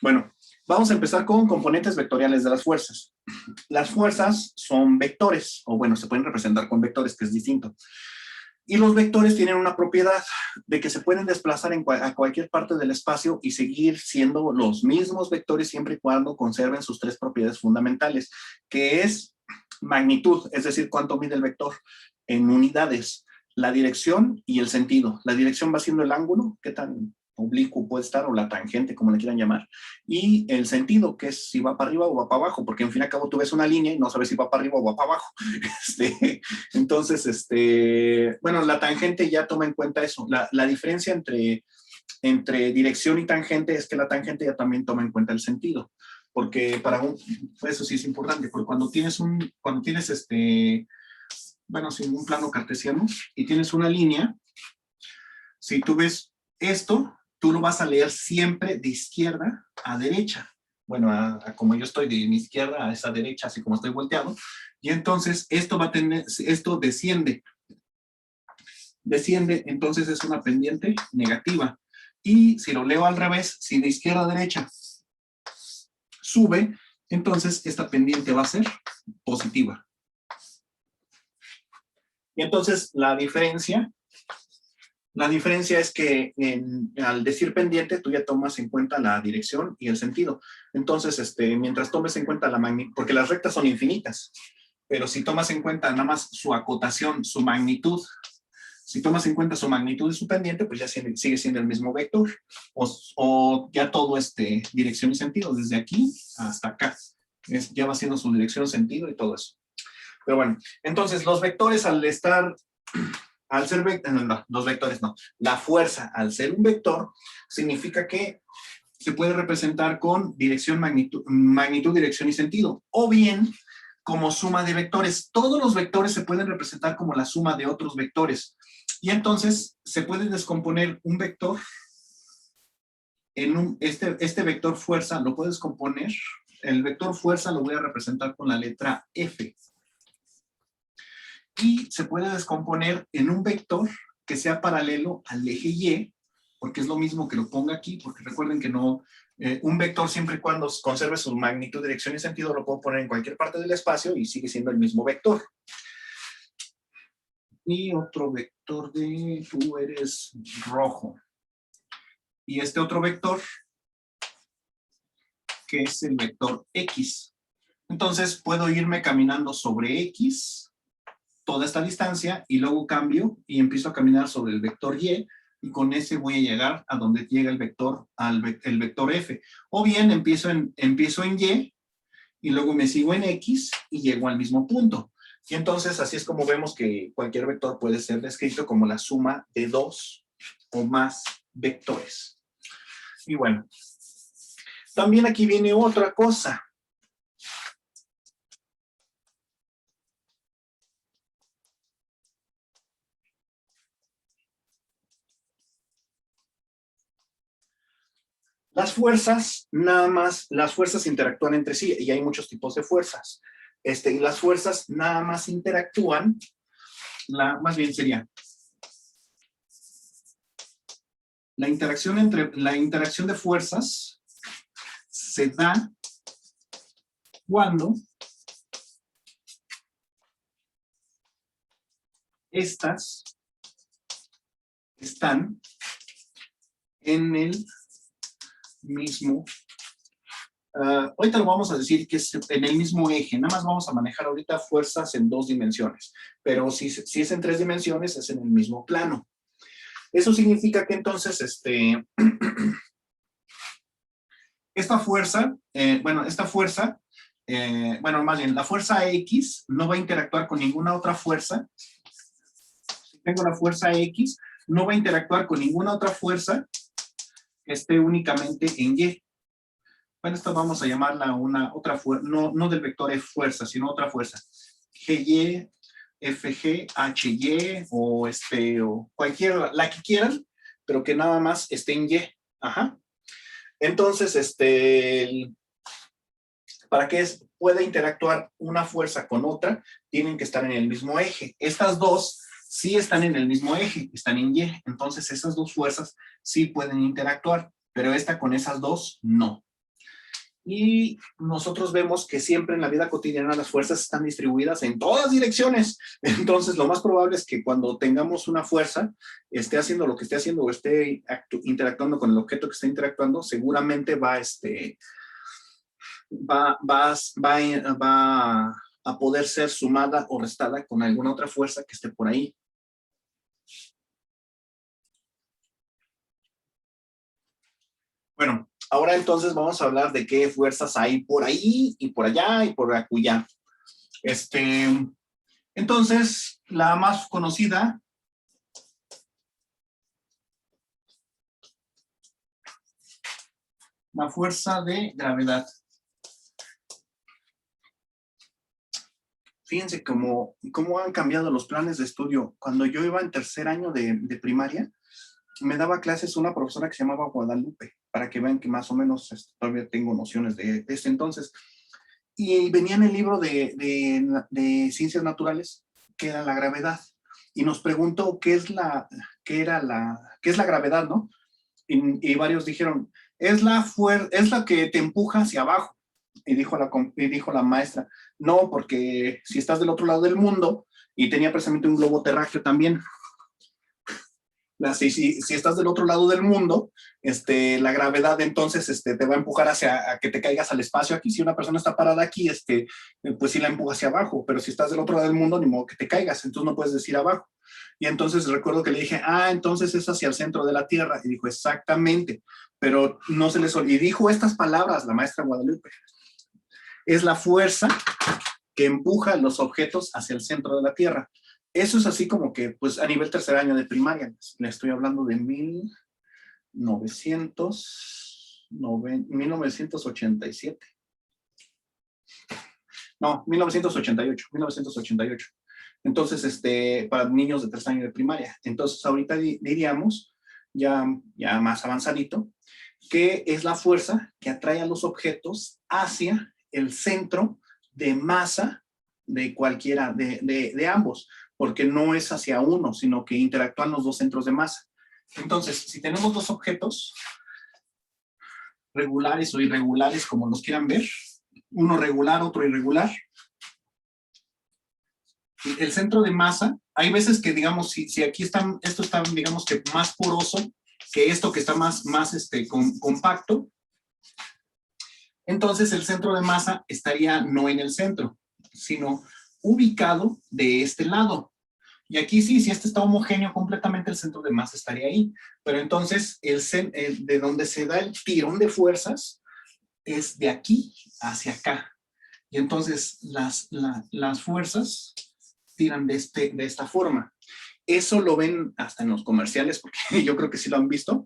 Bueno, vamos a empezar con componentes vectoriales de las fuerzas. Las fuerzas son vectores, o bueno, se pueden representar con vectores, que es distinto. Y los vectores tienen una propiedad de que se pueden desplazar a cualquier parte del espacio y seguir siendo los mismos vectores siempre y cuando conserven sus tres propiedades fundamentales, que es magnitud, es decir, cuánto mide el vector en unidades, la dirección y el sentido. La dirección va siendo el ángulo, qué tan oblicuo puede estar, o la tangente, como le quieran llamar, y el sentido, que es si va para arriba o va para abajo, porque en fin y al cabo tú ves una línea y no sabes si va para arriba o va para abajo. Entonces, bueno, la tangente ya toma en cuenta eso. La diferencia entre dirección y tangente es que la tangente ya también toma en cuenta el sentido, porque eso sí es importante, porque cuando tienes bueno, sin un plano cartesiano y tienes una línea, si tú ves esto, tú lo vas a leer siempre de izquierda a derecha. Bueno, como yo estoy de mi izquierda a esa derecha, así como estoy volteado, y entonces esto desciende, entonces es una pendiente negativa. Y si lo leo al revés, si de izquierda a derecha sube, entonces esta pendiente va a ser positiva. Y entonces la diferencia es que al decir pendiente, tú ya tomas en cuenta la dirección y el sentido. Entonces, mientras tomes en cuenta la magnitud, porque las rectas son infinitas, pero si tomas en cuenta nada más su acotación, su magnitud, si tomas en cuenta su magnitud y su pendiente, pues ya sigue siendo el mismo vector, o ya todo dirección y sentido, desde aquí hasta acá. Ya va siendo su dirección, sentido y todo eso. Pero bueno, entonces los vectores al ser los vectores no, la fuerza al ser un vector significa que se puede representar con dirección, magnitud, dirección y sentido, o bien como suma de vectores. Todos los vectores se pueden representar como la suma de otros vectores, y entonces se puede descomponer un vector en este vector fuerza, lo puedes componer, el vector fuerza lo voy a representar con la letra F. Y se puede descomponer en un vector que sea paralelo al eje Y, porque es lo mismo que lo ponga aquí, porque recuerden que no, un vector siempre y cuando conserve su magnitud, dirección y sentido, lo puedo poner en cualquier parte del espacio y sigue siendo el mismo vector. Y otro vector tú eres rojo. Y este otro vector, que es el vector X. Entonces puedo irme caminando sobre X, toda esta distancia, y luego cambio y empiezo a caminar sobre el vector Y, y con ese voy a llegar a donde llega el vector F. O bien empiezo en Y, y luego me sigo en X, y llego al mismo punto. Y entonces así es como vemos que cualquier vector puede ser descrito como la suma de dos o más vectores. Y bueno, también aquí viene otra cosa. Las fuerzas, las fuerzas interactúan entre sí, y hay muchos tipos de fuerzas. Y las fuerzas nada más interactúan, más bien sería, la interacción de fuerzas se da cuando estas están en el mismo, ahorita lo vamos a decir que es en el mismo eje, nada más vamos a manejar ahorita fuerzas en 2 dimensiones, pero si es en 3 dimensiones es en el mismo plano. Eso significa que entonces esta fuerza, más bien la fuerza X no va a interactuar con ninguna otra fuerza. Si tengo la fuerza X, no va a interactuar con ninguna otra fuerza que esté únicamente en Y. Bueno, esto vamos a llamarla otra fuerza, no del vector F fuerza, sino otra fuerza. GY, FG, HY, o cualquiera, la que quieran, pero que nada más esté en Y. Ajá. Entonces, para que pueda interactuar una fuerza con otra, tienen que estar en el mismo eje. Estas dos sí están en el mismo eje, están en Y. Entonces, esas dos fuerzas sí pueden interactuar, pero esta con esas dos, no. Y nosotros vemos que siempre en la vida cotidiana las fuerzas están distribuidas en todas direcciones. Entonces, lo más probable es que cuando tengamos una fuerza, esté haciendo lo que esté haciendo o esté interactuando con el objeto que está interactuando, seguramente va a poder ser sumada o restada con alguna otra fuerza que esté por ahí. Bueno, ahora entonces vamos a hablar de qué fuerzas hay por ahí y por allá y por acullá. Entonces, la más conocida la fuerza de gravedad. Fíjense cómo han cambiado los planes de estudio. Cuando yo iba en tercer año de primaria, me daba clases una profesora que se llamaba Guadalupe, para que vean que más o menos todavía tengo nociones de ese entonces. Y venía en el libro de Ciencias Naturales, que era la gravedad, y nos preguntó qué es la gravedad, ¿no? Y varios dijeron, es la que te empuja hacia abajo. Y dijo la maestra, no, porque si estás del otro lado del mundo, y tenía precisamente un globo terráqueo también, si estás del otro lado del mundo, la gravedad entonces te va a empujar a que te caigas al espacio. Aquí si una persona está parada aquí, pues sí la empuja hacia abajo, pero si estás del otro lado del mundo, ni modo que te caigas, entonces no puedes decir abajo. Y entonces recuerdo que le dije, entonces es hacia el centro de la Tierra. Y dijo, exactamente, pero no se les olvidó. Y dijo estas palabras la maestra Guadalupe: es la fuerza que empuja los objetos hacia el centro de la Tierra. Eso es así como que, pues a nivel tercer año de primaria, le estoy hablando de 1987. No, 1988. Entonces, para niños de tercer año de primaria. Entonces, ahorita diríamos, ya más avanzadito, que es la fuerza que atrae a los objetos hacia el centro de masa de cualquiera de ambos, porque no es hacia uno, sino que interactúan los dos centros de masa. Entonces, si tenemos dos objetos regulares o irregulares, como los quieran ver, uno regular, otro irregular, el centro de masa, hay veces que, digamos, si aquí esto está, digamos, que más poroso que esto que está más compacto, entonces el centro de masa estaría no en el centro, sino ubicado de este lado. Y aquí sí, si este está homogéneo completamente, el centro de masa estaría ahí. Pero entonces, de donde se da el tirón de fuerzas es de aquí hacia acá. Y entonces las fuerzas tiran de esta forma. Eso lo ven hasta en los comerciales, porque yo creo que sí lo han visto,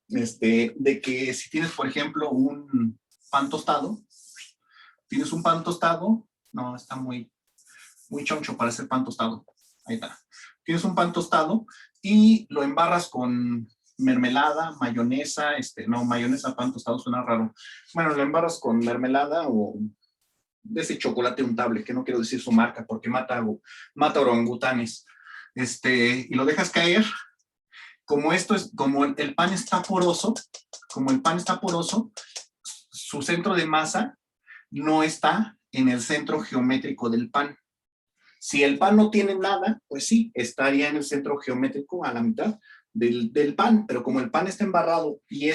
de que si tienes, por ejemplo, un pan tostado, no, está muy choncho para hacer pan tostado. Ahí está. Tienes un pan tostado y lo embarras con mermelada, mayonesa, no, mayonesa, pan tostado suena raro. Bueno, lo embarras con mermelada o de ese chocolate untable, que no quiero decir su marca porque mata orangutanes. Y lo dejas caer. Como el pan está poroso, su centro de masa no está en el centro geométrico del pan. Si el pan no tiene nada, pues sí, estaría en el centro geométrico a la mitad del pan, pero como el pan está embarrado y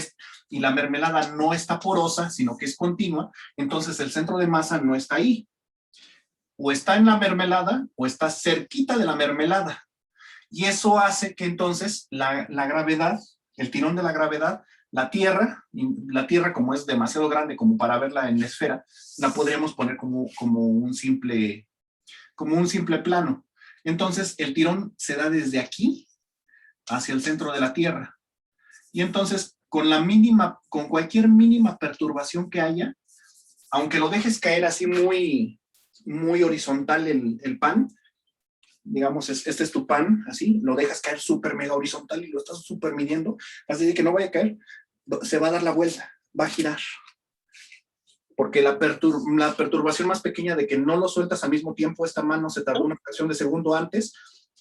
la mermelada no está porosa, sino que es continua, entonces el centro de masa no está ahí. O está en la mermelada o está cerquita de la mermelada. Y eso hace que entonces la gravedad, el tirón de la gravedad, la Tierra como es demasiado grande como para verla en la esfera, la podríamos poner como un simple plano. Entonces, el tirón se da desde aquí hacia el centro de la Tierra. Y entonces, con cualquier mínima perturbación que haya, aunque lo dejes caer así muy, muy horizontal el pan, digamos, este es tu pan, así, lo dejas caer súper mega horizontal y lo estás súper midiendo, así de que no vaya a caer, se va a dar la vuelta, va a girar. Porque la perturbación más pequeña de que no lo sueltas al mismo tiempo, esta mano se tardó una fracción de segundo antes,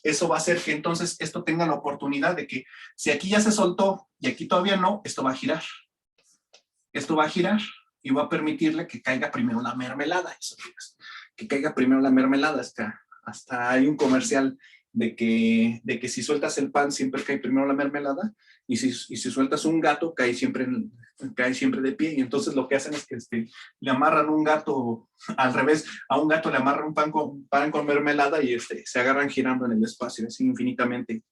eso va a hacer que entonces esto tenga la oportunidad de que si aquí ya se soltó y aquí todavía no, esto va a girar. y va a permitirle que caiga primero la mermelada. Eso, que caiga primero la mermelada. Hasta hay un comercial de que si sueltas el pan siempre cae primero la mermelada, y si sueltas un gato cae siempre de pie. Y entonces lo que hacen es que le amarran un gato al revés, a un gato le amarran un pan con mermelada y se agarran girando en el espacio, así infinitamente.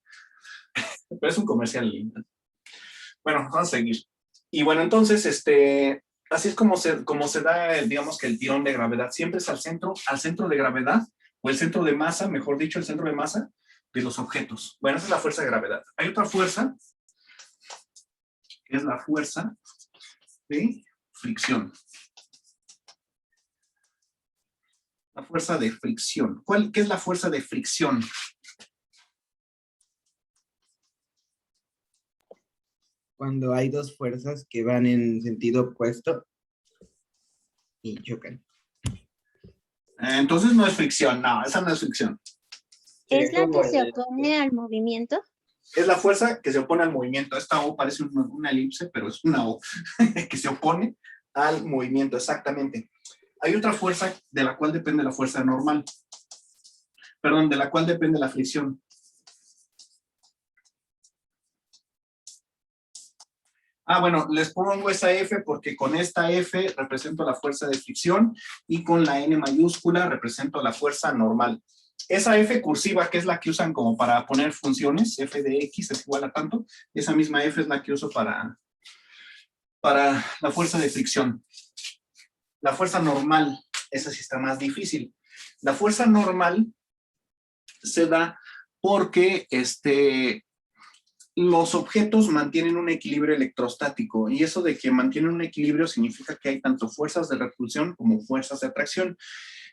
Pero es un comercial lindo. Bueno, vamos a seguir. Y bueno, entonces, así es como se da, digamos que el tirón de gravedad. Siempre es al centro de gravedad, o el centro de masa, mejor dicho, el centro de masa de los objetos. Bueno, esa es la fuerza de gravedad. Hay otra fuerza, que es la fuerza de fricción. La fuerza de fricción. ¿Qué es la fuerza de fricción? Cuando hay dos fuerzas que van en sentido opuesto y chocan. Entonces no es fricción, no, esa no es fricción. ¿Es la que se opone al movimiento? Es la fuerza que se opone al movimiento. Esta O parece una elipse, pero es una O que se opone al movimiento, exactamente. Hay otra fuerza de la cual depende la fuerza normal. Perdón, de la cual depende la fricción. Bueno, les pongo esa F porque con esta F represento la fuerza de fricción y con la N mayúscula represento la fuerza normal. Esa F cursiva, que es la que usan como para poner funciones, F de X es igual a tanto, esa misma F es la que uso para la fuerza de fricción. La fuerza normal, esa sí está más difícil. La fuerza normal se da porque los objetos mantienen un equilibrio electrostático, y eso de que mantienen un equilibrio significa que hay tanto fuerzas de repulsión como fuerzas de atracción.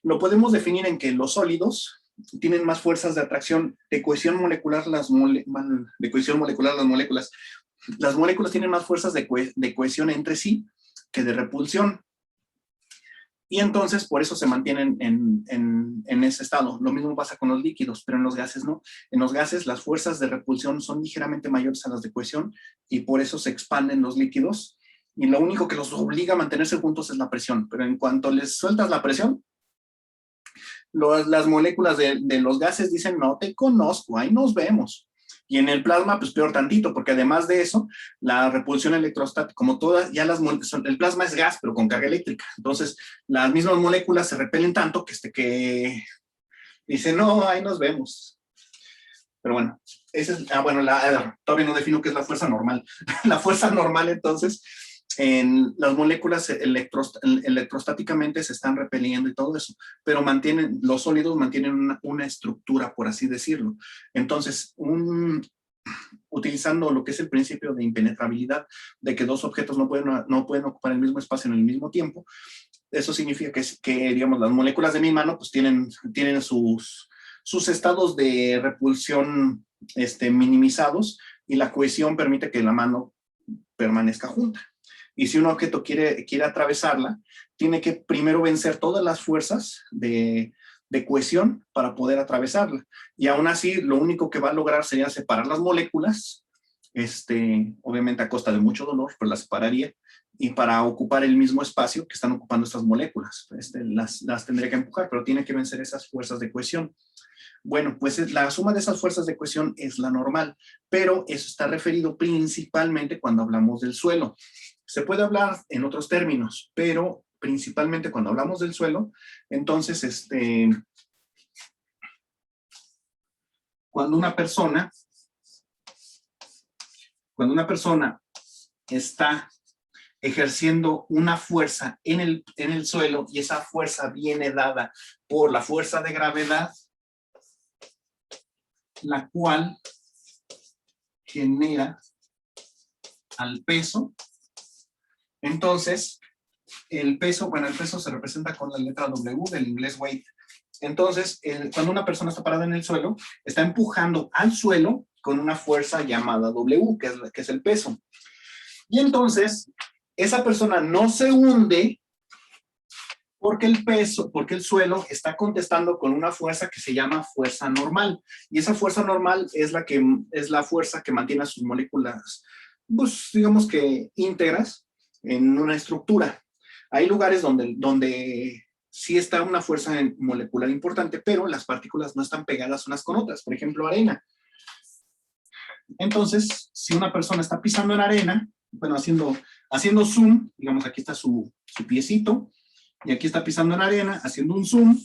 Lo podemos definir en que los sólidos tienen más fuerzas de atracción, de cohesión molecular las moléculas. Las moléculas tienen más fuerzas de cohesión entre sí que de repulsión. Y entonces por eso se mantienen en ese estado. Lo mismo pasa con los líquidos, pero en los gases no. En los gases las fuerzas de repulsión son ligeramente mayores a las de cohesión y por eso se expanden los líquidos. Y lo único que los obliga a mantenerse juntos es la presión. Pero en cuanto les sueltas la presión, las moléculas de los gases dicen, no te conozco, ahí nos vemos. Y en el plasma, pues peor tantito, porque además de eso, la repulsión electrostática, como todas, ya el plasma es gas, pero con carga eléctrica. Entonces, las mismas moléculas se repelen tanto que dicen, no, ahí nos vemos. Pero bueno, todavía no defino qué es la fuerza normal. La fuerza normal, entonces, en las moléculas electrostáticamente se están repeliendo y todo eso, pero los sólidos mantienen una estructura, por así decirlo. Entonces, utilizando lo que es el principio de impenetrabilidad, de que dos objetos no pueden ocupar el mismo espacio en el mismo tiempo, eso significa que digamos, las moléculas de mi mano pues tienen sus estados de repulsión minimizados, y la cohesión permite que la mano permanezca junta. Y si un objeto quiere atravesarla, tiene que primero vencer todas las fuerzas de cohesión para poder atravesarla. Y aún así, lo único que va a lograr sería separar las moléculas, obviamente a costa de mucho dolor, pero las separaría, y para ocupar el mismo espacio que están ocupando estas moléculas. Las tendría que empujar, pero tiene que vencer esas fuerzas de cohesión. Bueno, pues la suma de esas fuerzas de cohesión es la normal, pero eso está referido principalmente cuando hablamos del suelo. Se puede hablar en otros términos, pero principalmente cuando hablamos del suelo, entonces, cuando una persona está ejerciendo una fuerza en el suelo, y esa fuerza viene dada por la fuerza de gravedad, la cual genera al peso. Entonces, el peso se representa con la letra W del inglés weight. Entonces, cuando una persona está parada en el suelo, está empujando al suelo con una fuerza llamada W, que es el peso. Y entonces, esa persona no se hunde porque el suelo está contestando con una fuerza que se llama fuerza normal. Y esa fuerza normal es la fuerza que mantiene a sus moléculas, pues digamos que íntegras en una estructura. Hay lugares donde sí está una fuerza molecular importante, pero las partículas no están pegadas unas con otras. Por ejemplo, arena. Entonces, si una persona está pisando en arena, bueno, haciendo zoom, digamos, aquí está su piecito, y aquí está pisando en arena, haciendo un zoom.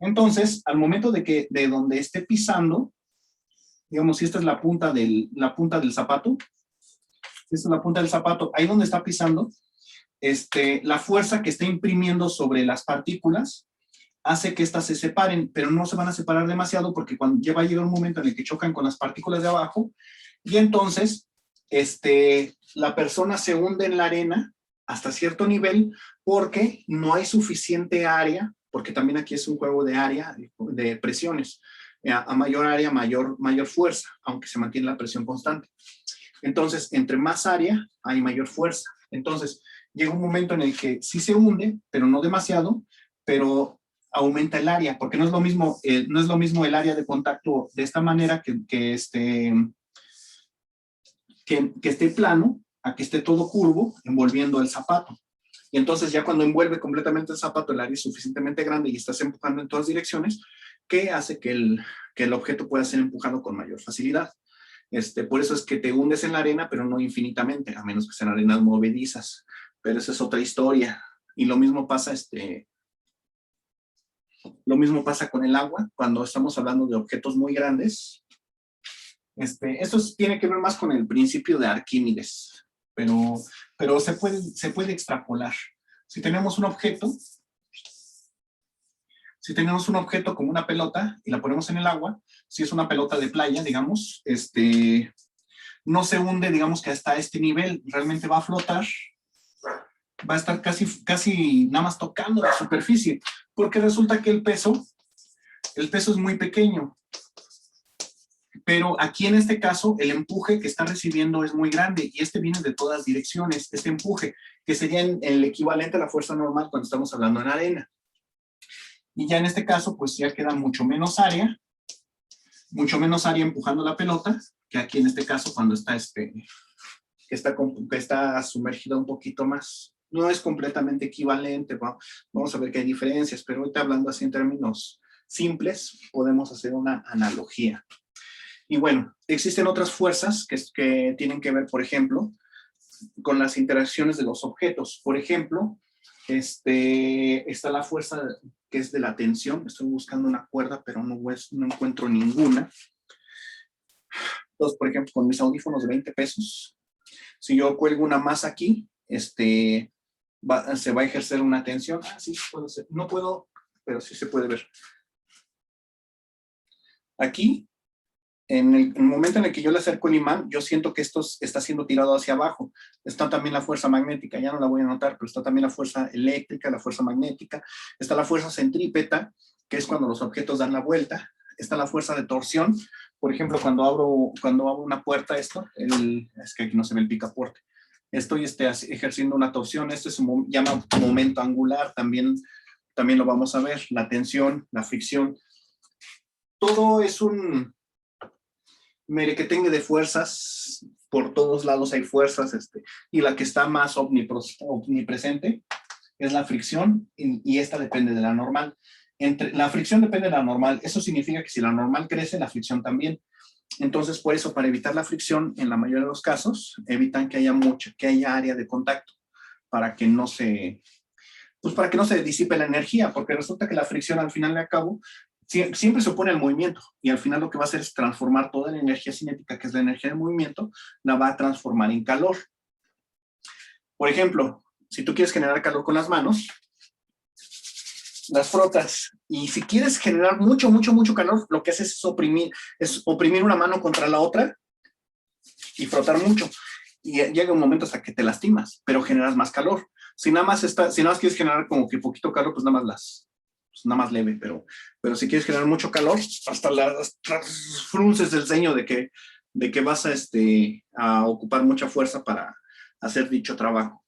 Entonces, al momento de donde esté pisando, digamos, si esta es la punta del zapato, si esta es la punta del zapato, ahí donde está pisando, la fuerza que está imprimiendo sobre las partículas hace que éstas se separen, pero no se van a separar demasiado porque ya va a llegar un momento en el que chocan con las partículas de abajo y entonces la persona se hunde en la arena hasta cierto nivel porque no hay suficiente área, porque también aquí es un juego de área, de presiones. A mayor área, mayor fuerza, aunque se mantiene la presión constante. Entonces, entre más área, hay mayor fuerza. Entonces, llega un momento en el que sí se hunde, pero no demasiado, pero aumenta el área, porque no es lo mismo el área de contacto de esta manera que esté plano, a que esté todo curvo, envolviendo el zapato. Y entonces ya cuando envuelve completamente el zapato, el área es suficientemente grande y estás empujando en todas direcciones, que hace que el objeto pueda ser empujado con mayor facilidad. Por eso es que te hundes en la arena, pero no infinitamente, a menos que sean arenas movedizas. Pero esa es otra historia. Y lo mismo pasa, con el agua, cuando estamos hablando de objetos muy grandes. Esto tiene que ver más con el principio de Arquímedes, pero se puede extrapolar. Si tenemos un objeto como una pelota y la ponemos en el agua, si es una pelota de playa, digamos, no se hunde, digamos que hasta este nivel, realmente va a flotar, va a estar casi nada más tocando la superficie, porque resulta que el peso es muy pequeño. Pero aquí en este caso, el empuje que está recibiendo es muy grande y viene de todas direcciones, este empuje, que sería el equivalente a la fuerza normal cuando estamos hablando en arena. Y ya en este caso, pues ya queda mucho menos área empujando la pelota, que aquí en este caso cuando está que está sumergida un poquito más. No es completamente equivalente, vamos a ver que hay diferencias, pero ahorita hablando así en términos simples, podemos hacer una analogía. Y bueno, existen otras fuerzas que tienen que ver, por ejemplo, con las interacciones de los objetos. Por ejemplo, está la fuerza que es de la tensión. Estoy buscando una cuerda, pero no encuentro ninguna. Entonces, por ejemplo, con mis audífonos de 20 pesos, si yo cuelgo una masa aquí, se va a ejercer una tensión. Sí, puedo hacer. No puedo, pero sí se puede ver. Aquí, en el momento en el que yo le acerco el imán, yo siento que esto está siendo tirado hacia abajo. Está también la fuerza magnética, ya no la voy a anotar, pero está también la fuerza eléctrica, la fuerza magnética. Está la fuerza centrípeta, que es cuando los objetos dan la vuelta. Está la fuerza de torsión. Por ejemplo, cuando abro una puerta, es que aquí no se ve el picaporte. Estoy ejerciendo una torsión. Esto se llama momento angular. También lo vamos a ver. La tensión, la fricción. Todo es un merequetengue de fuerzas. Por todos lados hay fuerzas. Y la que está más omnipresente es la fricción. Y esta depende de la normal. La fricción depende de la normal. Eso significa que si la normal crece, la fricción también. Entonces, por eso, para evitar la fricción, en la mayoría de los casos, evitan que haya área de contacto para que no se disipe la energía, porque resulta que la fricción al final de cabo siempre se opone al movimiento y al final lo que va a hacer es transformar toda la energía cinética, que es la energía del movimiento, la va a transformar en calor. Por ejemplo, si tú quieres generar calor con las manos, las frotas, y si quieres generar mucho calor, lo que haces es oprimir una mano contra la otra y frotar mucho, y llega un momento hasta que te lastimas, pero generas más calor. Si nada más quieres generar como que poquito calor, pues nada más leve, pero si quieres generar mucho calor, hasta las frunces del ceño de que vas a ocupar mucha fuerza para hacer dicho trabajo.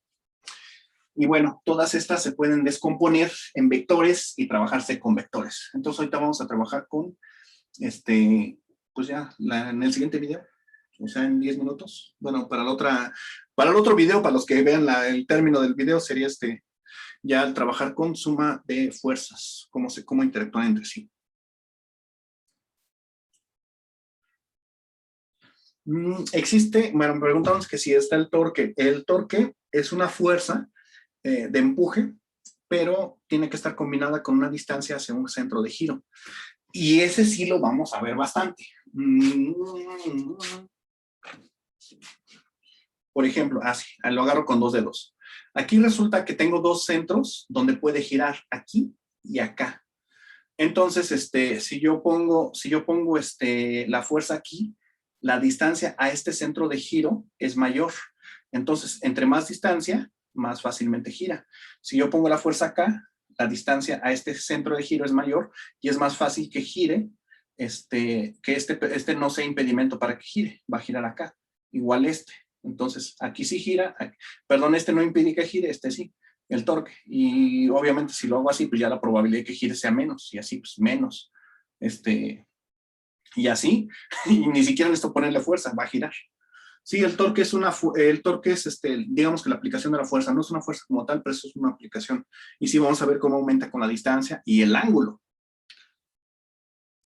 Y bueno, todas estas se pueden descomponer en vectores y trabajarse con vectores. Entonces ahorita vamos a trabajar con, pues ya, en el siguiente video, o sea, en 10 minutos. Bueno, para el otro video, para los que vean el término del video, sería ya al trabajar con suma de fuerzas, cómo interactúan entre sí. Existe, bueno, me preguntamos que si está el torque. El torque es una fuerza de empuje, pero tiene que estar combinada con una distancia hacia un centro de giro. Y ese sí lo vamos a ver bastante. Por ejemplo, así, lo agarro con 2 dedos. Aquí resulta que tengo 2 centros donde puede girar aquí y acá. Entonces, si yo pongo la fuerza aquí, la distancia a este centro de giro es mayor. Entonces, entre más distancia, más fácilmente gira. Si yo pongo la fuerza acá, la distancia a este centro de giro es mayor y es más fácil que gire, que este no sea impedimento para que gire, va a girar acá, igual este. Entonces, aquí sí gira, perdón, este no impide que gire, este sí, el torque. Y obviamente si lo hago así, pues ya la probabilidad de que gire sea menos, y así pues menos. Y así, y ni siquiera necesito ponerle fuerza, va a girar. Sí, el torque es digamos que la aplicación de la fuerza, no es una fuerza como tal, pero eso es una aplicación. Y sí vamos a ver cómo aumenta con la distancia y el ángulo.